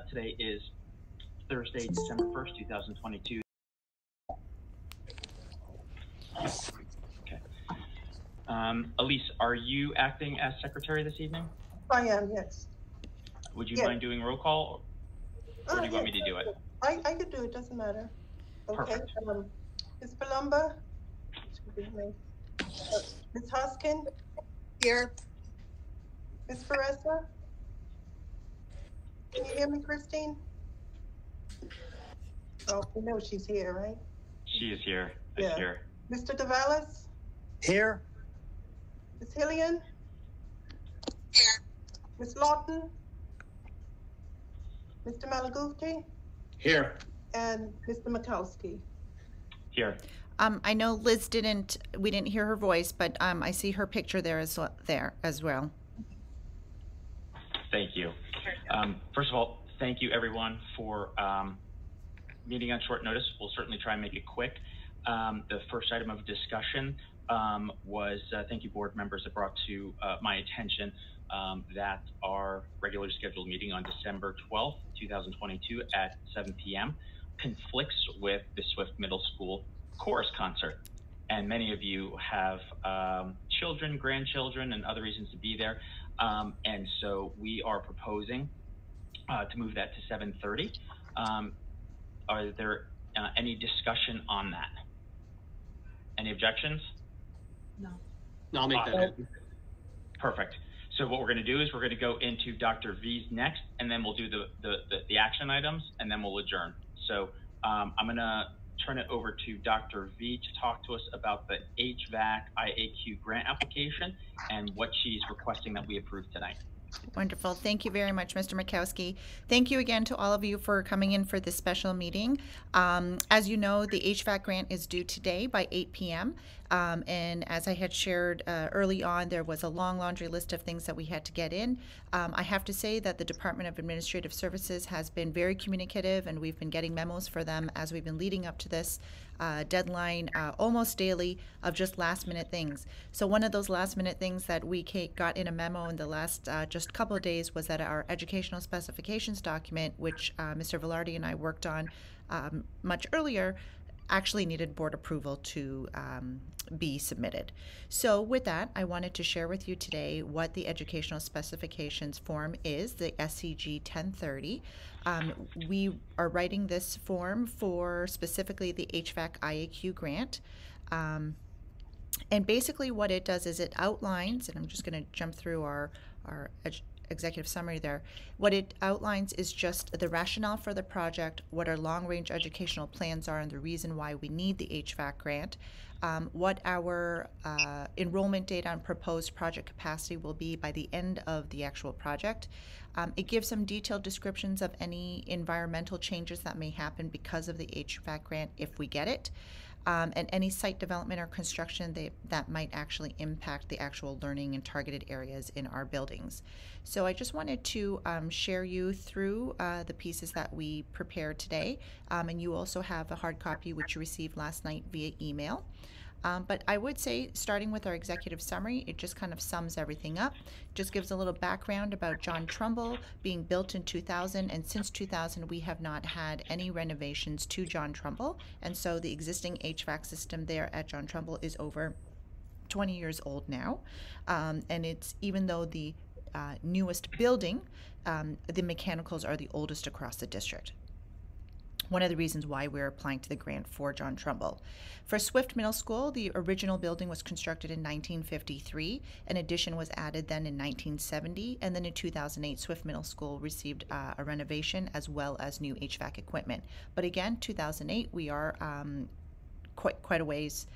Today is Thursday, December 1st, 2022. Okay. Elise, are you acting as secretary this evening? I am, yes. Would you mind doing roll call, or do you want me to do it? I could do it, doesn't matter. Okay. Perfect. Ms. Palumba? Excuse me. Ms. Hoskin? Here. Ms. Faressa? Can you hear me, Christine? Oh, we know she's here, right? She is here. Yeah. Here. Mr. Davalos? Here. Ms. Hillian? Here. Ms. Lawton? Mr. Malaguti? Here. And Mr. Mikowski? Here. I know Liz we didn't hear her voice, but I see her picture there as well. Thank you. First of all, thank you everyone for meeting on short notice. We'll certainly try and make it quick. The first item of discussion was thank you board members that brought to my attention that our regularly scheduled meeting on December 12th, 2022 at 7 p.m. conflicts with the Swift Middle School chorus concert. And many of you have children, grandchildren, and other reasons to be there. And so we are proposing to move that to 7:30. Are there any discussion on that? Any objections? No. No, I'll make that. Perfect. So what we're going to do is we're going to go into Dr. V's next, and then we'll do the action items, and then we'll adjourn. So I'm going to turn it over to Dr. V to talk to us about the HVAC IAQ grant application and what she's requesting that we approve tonight. Wonderful. Thank you very much, Mr. Mikowski. Thank you again to all of you for coming in for this special meeting. As you know, the HVAC grant is due today by 8 p.m. And as I had shared early on, there was a long laundry list of things that we had to get in. I have to say that the Department of Administrative Services has been very communicative, and we've been getting memos for them as we've been leading up to this deadline almost daily of just last minute things. So one of those last minute things that we got in a memo in the last just couple of days was that our educational specifications document, which Mr. Velarde and I worked on much earlier, actually needed board approval to be submitted. So with that, I wanted to share with you today what the educational specifications form is, the SCG 1030. We are writing this form for specifically the HVAC IAQ grant. And basically what it does is it outlines, and I'm just going to jump through our executive summary there. What it outlines is just the rationale for the project, what our long-range educational plans are, and the reason why we need the HVAC grant, what our enrollment date on proposed project capacity will be by the end of the actual project. It gives some detailed descriptions of any environmental changes that may happen because of the HVAC grant if we get it. And any site development or construction that might actually impact the actual learning and targeted areas in our buildings. So I just wanted to share you through the pieces that we prepared today. And you also have a hard copy which you received last night via email. But I would say, starting with our executive summary, it just kind of sums everything up. Just gives a little background about John Trumbull being built in 2000, and since 2000 we have not had any renovations to John Trumbull, and so the existing HVAC system there at John Trumbull is over 20 years old now, and it's, even though the newest building, the mechanicals are the oldest across the district. One of the reasons why we're applying to the grant for John Trumbull. For Swift Middle School, the original building was constructed in 1953. An addition was added then in 1970, and then in 2008, Swift Middle School received a renovation as well as new HVAC equipment. But again, 2008, we are quite a ways,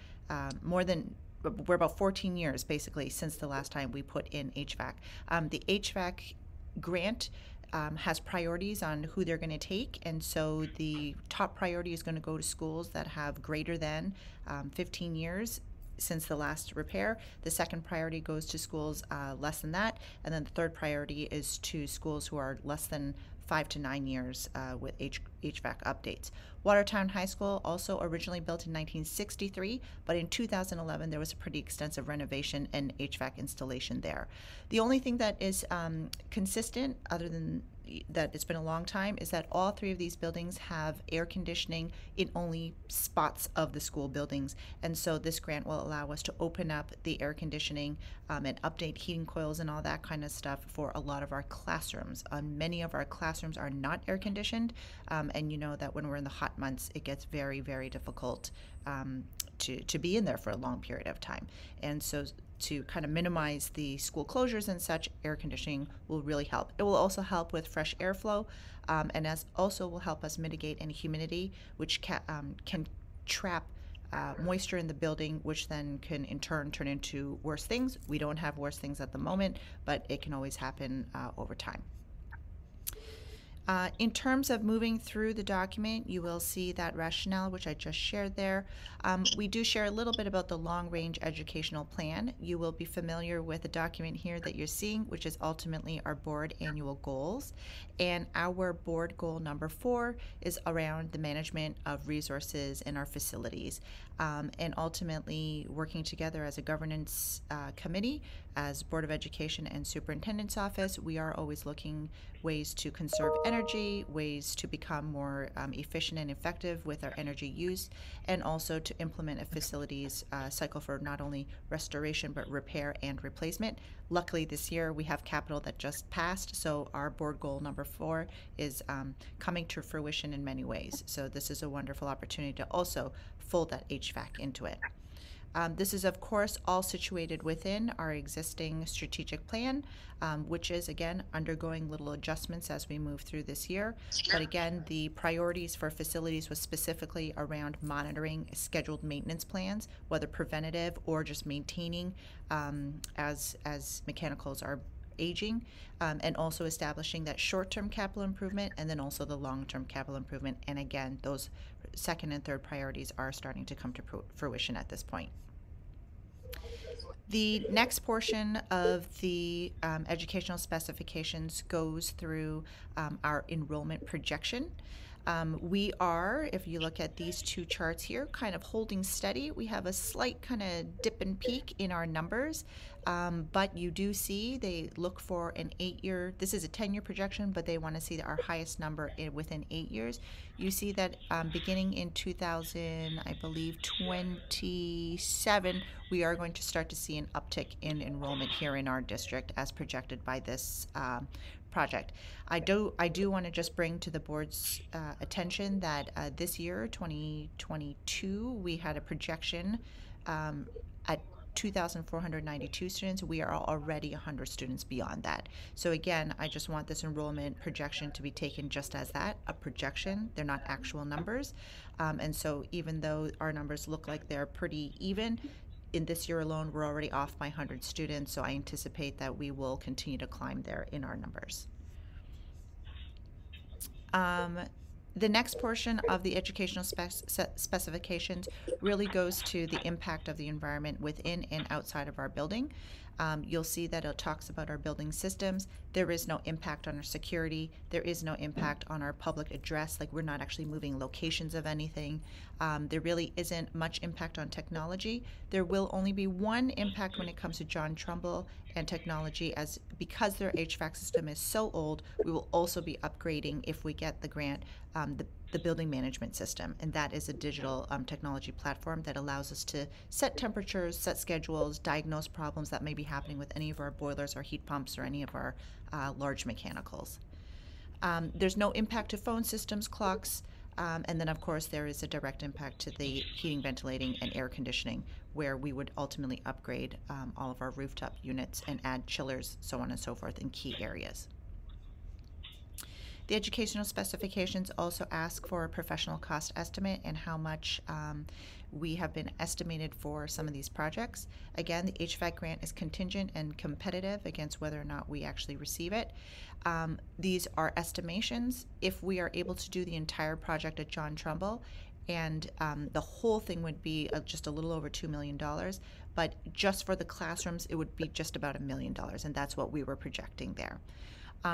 we're about 14 years basically since the last time we put in HVAC. The HVAC grant has priorities on who they're going to take, and so the top priority is going to go to schools that have greater than 15 years since the last repair. The second priority goes to schools less than that, and then the third priority is to schools who are less than 5 to 9 years with HVAC updates. Watertown High School, also originally built in 1963, but in 2011 there was a pretty extensive renovation and HVAC installation there. The only thing that is consistent, other than that it's been a long time is that all three of these buildings have air conditioning in only spots of the school buildings. And so this grant will allow us to open up the air conditioning and update heating coils and all that kind of stuff for a lot of our classrooms. Many of our classrooms are not air conditioned, and you know that when we're in the hot months, it gets very, very difficult to be in there for a long period of time. And so to kind of minimize the school closures and such, air conditioning will really help. It will also help with fresh airflow, and as also will help us mitigate any humidity, which can trap moisture in the building, which then can in turn turn into worse things. We don't have worse things at the moment, but it can always happen over time. In terms of moving through the document, you will see that rationale, which I just shared there. We do share a little bit about the long-range educational plan. You will be familiar with the document here that you're seeing, which is ultimately our board annual goals. And our board goal number 4 is around the management of resources in our facilities. And ultimately working together as a governance committee, as Board of Education and Superintendent's Office, we are always looking ways to conserve energy, ways to become more efficient and effective with our energy use, and also to implement a facilities cycle for not only restoration but repair and replacement. Luckily this year we have capital that just passed, so our board goal number 4 is coming to fruition in many ways. So this is a wonderful opportunity to also fold that HVAC into it. This is, of course, all situated within our existing strategic plan, which is, again, undergoing little adjustments as we move through this year. But again, the priorities for facilities was specifically around monitoring scheduled maintenance plans, whether preventative or just maintaining as mechanicals are aging, and also establishing that short-term capital improvement and then also the long-term capital improvement. And again, those second and third priorities are starting to come to fruition at this point. The next portion of the educational specifications goes through our enrollment projection. We are, if you look at these two charts here, kind of holding steady. We have a slight kind of dip and peak in our numbers, but you do see they look for an 8-year, this is a 10-year projection, but they want to see our highest number within 8 years. You see that beginning in 2027, we are going to start to see an uptick in enrollment here in our district as projected by this project. I do want to just bring to the board's attention that this year, 2022, we had a projection at 2,492 students. We are already 100 students beyond that. So again, I just want this enrollment projection to be taken just as that, a projection. They're not actual numbers. And so even though our numbers look like they're pretty even, in this year alone, we're already off by 100 students, so I anticipate that we will continue to climb there in our numbers. The next portion of the educational specifications really goes to the impact of the environment within and outside of our building. You'll see that it talks about our building systems. There is no impact on our security. There is no impact on our public address, like we're not actually moving locations of anything. There really isn't much impact on technology. There will only be one impact when it comes to John Trumbull and technology, as because their HVAC system is so old, we will also be upgrading, if we get the grant, the building management system, and that is a digital technology platform that allows us to set temperatures, set schedules, diagnose problems that may be happening with any of our boilers or heat pumps or any of our large mechanicals. There's no impact to phone systems, clocks, and then of course there is a direct impact to the heating, ventilating, and air conditioning, where we would ultimately upgrade all of our rooftop units and add chillers, so on and so forth, in key areas. The educational specifications also ask for a professional cost estimate and how much we have been estimated for some of these projects. Again, the HVAC grant is contingent and competitive against whether or not we actually receive it. These are estimations. If we are able to do the entire project at John Trumbull, and the whole thing would be just a little over $2 million, but just for the classrooms, it would be just about $1 million, and that's what we were projecting there.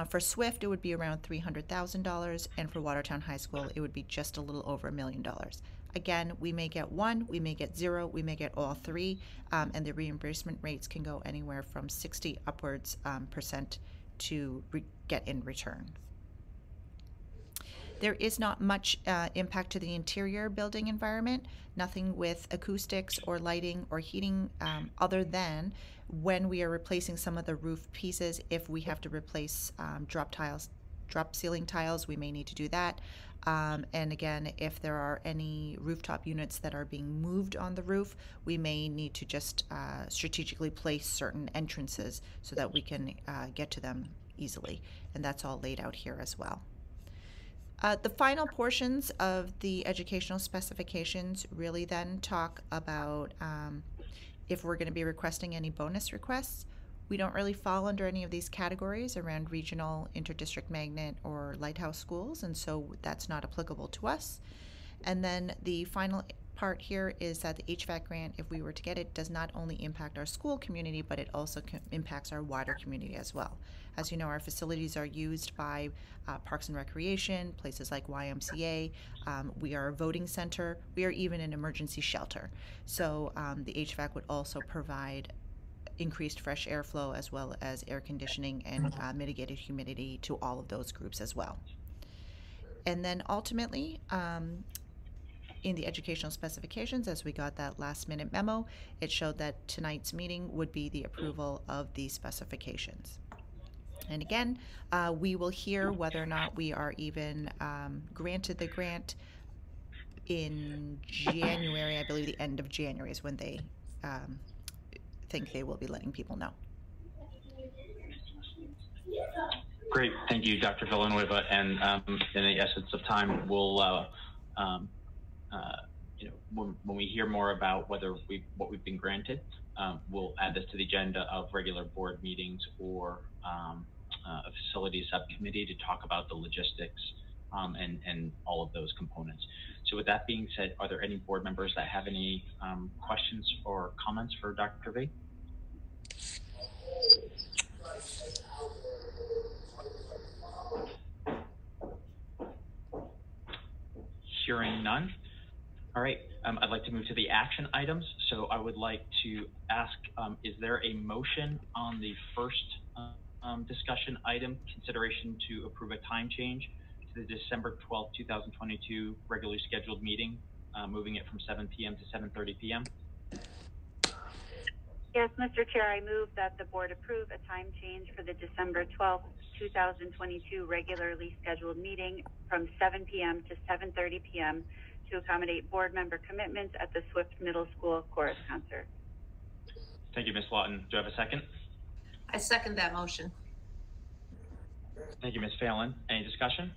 For Swift, it would be around $300,000, and for Watertown High School, it would be just a little over $1 million. Again, we may get 1, we may get 0, we may get all 3, and the reimbursement rates can go anywhere from 60 upwards % to get in return. There is not much impact to the interior building environment, nothing with acoustics or lighting or heating other than when we are replacing some of the roof pieces. If we have to replace drop ceiling tiles, we may need to do that. And again, if there are any rooftop units that are being moved on the roof, we may need to just strategically place certain entrances so that we can get to them easily. And that's all laid out here as well. The final portions of the educational specifications really then talk about if we're going to be requesting any bonus requests. We don't really fall under any of these categories around regional, interdistrict magnet, or lighthouse schools, and so that's not applicable to us. And then the final part here is that the HVAC grant, if we were to get it, does not only impact our school community, but it also impacts our wider community as well. As you know, our facilities are used by Parks and Recreation, places like YMCA. We are a voting center. We are even an emergency shelter. So the HVAC would also provide increased fresh airflow as well as air conditioning and mitigated humidity to all of those groups as well. And then ultimately, in the educational specifications, as we got that last minute memo, it showed that tonight's meeting would be the approval of these specifications. And again, we will hear whether or not we are even granted the grant in January. I believe the end of January is when they think they will be letting people know. Great, thank you, Dr. Villanueva. And in the essence of time, we'll, when we hear more about what we've been granted, we'll add this to the agenda of regular board meetings or a facility subcommittee to talk about the logistics and all of those components. So with that being said, are there any board members that have any questions or comments for Dr. V? Hearing none. All right, I'd like to move to the action items. So I would like to ask, is there a motion on the first discussion item, consideration to approve a time change to the December 12th, 2022 regularly scheduled meeting, moving it from 7 p.m. to 7:30 p.m.? Yes, Mr. Chair, I move that the board approve a time change for the December 12th, 2022 regularly scheduled meeting from 7 p.m. to 7:30 p.m. to accommodate board member commitments at the Swift Middle School chorus concert. Thank you, Ms. Lawton. Do I have a second? I second that motion. Thank you, Ms. Phelan. Any discussion?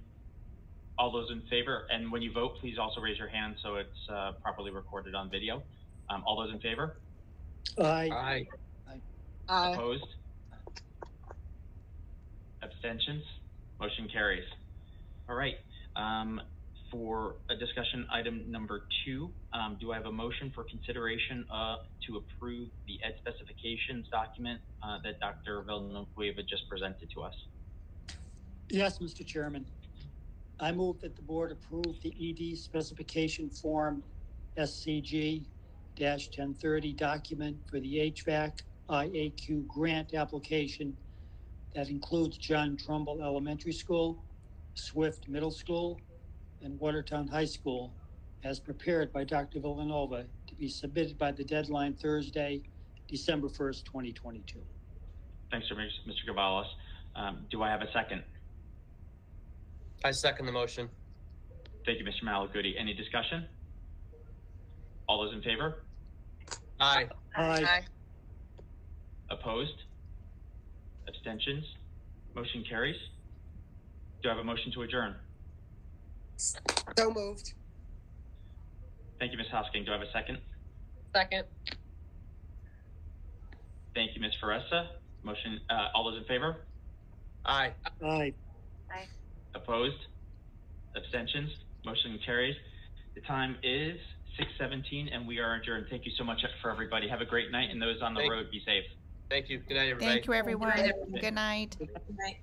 All those in favor, and when you vote, please also raise your hand so it's properly recorded on video. All those in favor? Aye. Aye. Opposed? Abstentions? Motion carries. All right. For a discussion item number 2, do I have a motion for consideration to approve the ed specifications document that Dr. Villanueva just presented to us? Yes, Mr. Chairman. I move that the board approve the ED specification form SCG-1030 document for the HVAC IAQ grant application that includes John Trumbull Elementary School, Swift Middle School, and Watertown High School, as prepared by Dr. Villanueva, to be submitted by the deadline Thursday, December 1st, 2022. Thanks, Mr. Gavalas. Do I have a second? I second the motion. Thank you, Mr. Malaguti. Any discussion? All those in favor? Aye. Aye. Opposed? Abstentions? Motion carries. Do I have a motion to adjourn? So moved. Thank you, Ms. Hosking. Do I have a second? Second. Thank you, Ms. Faressa. Motion, all those in favor? Aye. Aye. Aye. Opposed? Abstentions? Motion carries. The time is 6:17 and we are adjourned. Thank you so much for everybody. Have a great night, and those on the road, be safe. Thank you. Good night, everybody. Thank you, everyone. Good night, everyone. Good night. Good night.